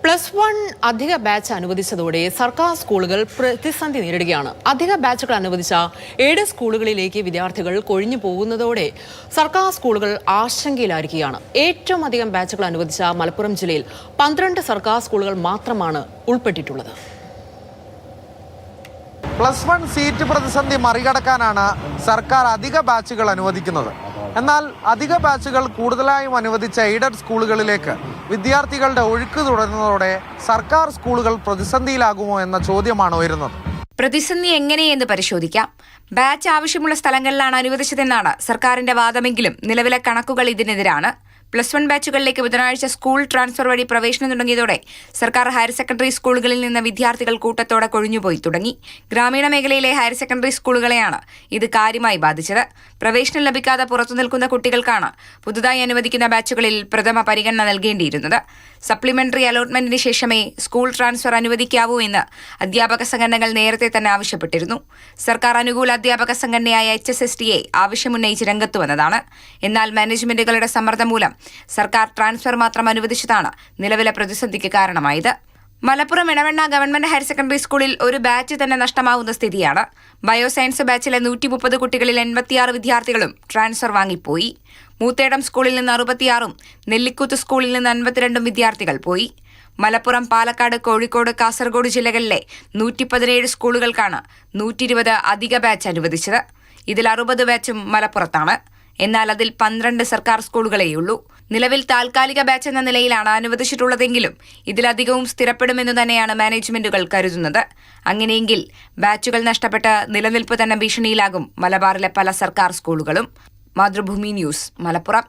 +1 അധിക ബാച്ച് അനുവദിച്ചതോടെ സർക്കാർ സ്കൂളുകൾ പ്രതിസന്ധി നേരിടുകയാണ്. അധിക ബാച്ചുകൾ അനുവദിച്ച 7 സ്കൂളുകളിലേക്ക് വിദ്യാർത്ഥികൾ കൊഴിഞ്ഞു പോകുന്നതോടെ സർക്കാർ സ്കൂളുകൾ ആശങ്കയിലായിരിക്കുകയാണ്. ഏറ്റവും അധികം ബാച്ചുകൾ അനുവദിച്ച മലപ്പുറം ജില്ലയിൽ 12 സർക്കാർ സ്കൂളുകൾ മാത്രമാണ് ഉൾപ്പെട്ടിട്ടുള്ളത്. +1 സീറ്റ് പ്രതിസന്ധി മറികടക്കാനാണ് സർക്കാർ അധിക ബാച്ചുകൾ അനുവദിക്കുന്നത്. എന്നാൽ അധിക ബാച്ചുകൾ കൂടുതലായും അനുവദിച്ച എയ്ഡഡ് സ്കൂളുകളിലേക്ക് വിദ്യാർത്ഥികളുടെ ഒഴുക്ക് തുടരുന്നതോടെ സർക്കാർ സ്കൂളുകൾ പ്രതിസന്ധിയിലാകുമോ എന്ന ചോദ്യമാണ് ഉയരുന്നത്. പ്രതിസന്ധി എങ്ങനെയെന്ന് പരിശോധിക്കാം. ബാച്ച് ആവശ്യമുള്ള സ്ഥലങ്ങളിലാണ് അനുവദിച്ചതെന്നാണ് സർക്കാരിന്റെ വാദമെങ്കിലും നിലവിലെ കണക്കുകൾ ഇതിനെതിരാണ്. +1 ബാച്ചുകളിലേക്ക് ബുധനാഴ്ച സ്കൂൾ ട്രാൻസ്ഫർ വഴി പ്രവേശനം തുടങ്ങിയതോടെ സർക്കാർ ഹയർ സെക്കൻഡറി സ്കൂളുകളിൽ നിന്ന് വിദ്യാർത്ഥികൾ കൂട്ടത്തോടെ കൊഴിഞ്ഞുപോയി തുടങ്ങി. ഗ്രാമീണ മേഖലയിലെ ഹയർ സെക്കൻഡറി സ്കൂളുകളെയാണ് ഇത് കാര്യമായി ബാധിച്ചത്. പ്രവേശനം ലഭിക്കാതെ പുറത്തു നിൽക്കുന്ന കുട്ടികൾക്കാണ് പുതുതായി അനുവദിക്കുന്ന ബാച്ചുകളിൽ പ്രഥമ പരിഗണന നൽകേണ്ടിയിരുന്നത്. സപ്ലിമെന്ററി അലോട്ട്മെന്റിന് ശേഷമേ സ്കൂൾ ട്രാൻസ്ഫർ അനുവദിക്കാവൂ എന്ന് അധ്യാപക സംഘടനകൾ നേരത്തെ തന്നെ ആവശ്യപ്പെട്ടിരുന്നു. സർക്കാർ അനുകൂല അധ്യാപക സംഘടനയായ HSSTA ആവശ്യമുന്നയിച്ച് രംഗത്ത് വന്നതാണ്. എന്നാൽ മാനേജ്മെന്റുകളുടെ സമ്മർദ്ദം മൂലം സർക്കാർ ട്രാൻസ്ഫർ മാത്രം അനുവദിച്ചതാണ് നിലവിലെ പ്രതിസന്ധിക്ക് കാരണമായത്. Malappuram Edavanna government higher secondary സ്കൂളിൽ ഒരു ബാച്ച് തന്നെ നഷ്ടമാവുന്ന സ്ഥിതിയാണ്. ബയോസയൻസ് ബാച്ചിലെ 130 കുട്ടികളിൽ 86 വിദ്യാർത്ഥികളും ട്രാൻസ്ഫർ വാങ്ങിപ്പോയി. മൂത്തേടം സ്കൂളിൽ നിന്ന് 66ഉം നെല്ലിക്കുത്ത് സ്കൂളിൽ നിന്ന് 52 വിദ്യാർത്ഥികൾ പോയി. മലപ്പുറം, പാലക്കാട്, കോഴിക്കോട്, കാസർഗോഡ് ജില്ലകളിലെ 117 സ്കൂളുകൾക്കാണ് 120 അധിക ബാച്ച് അനുവദിച്ചത്. ഇതിൽ 60 ബാച്ചും മലപ്പുറത്താണ്. എന്നാൽ അതിൽ 12 സർക്കാർ സ്കൂളുകളേയുള്ളൂ. നിലവിൽ താൽക്കാലിക ബാച്ച് എന്ന നിലയിലാണ് അനുവദിച്ചിട്ടുള്ളതെങ്കിലും ഇതിലധികവും സ്ഥിരപ്പെടുമെന്നു തന്നെയാണ് മാനേജ്മെന്റുകൾ കരുതുന്നത്. അങ്ങനെയെങ്കിൽ ബാച്ചുകൾ നഷ്ടപ്പെട്ട് നിലനിൽപ്പ് തന്നെ ഭീഷണിയിലാകും മലബാറിലെ പല സർക്കാർ സ്കൂളുകളും. മാതൃഭൂമി ന്യൂസ്, മലപ്പുറം.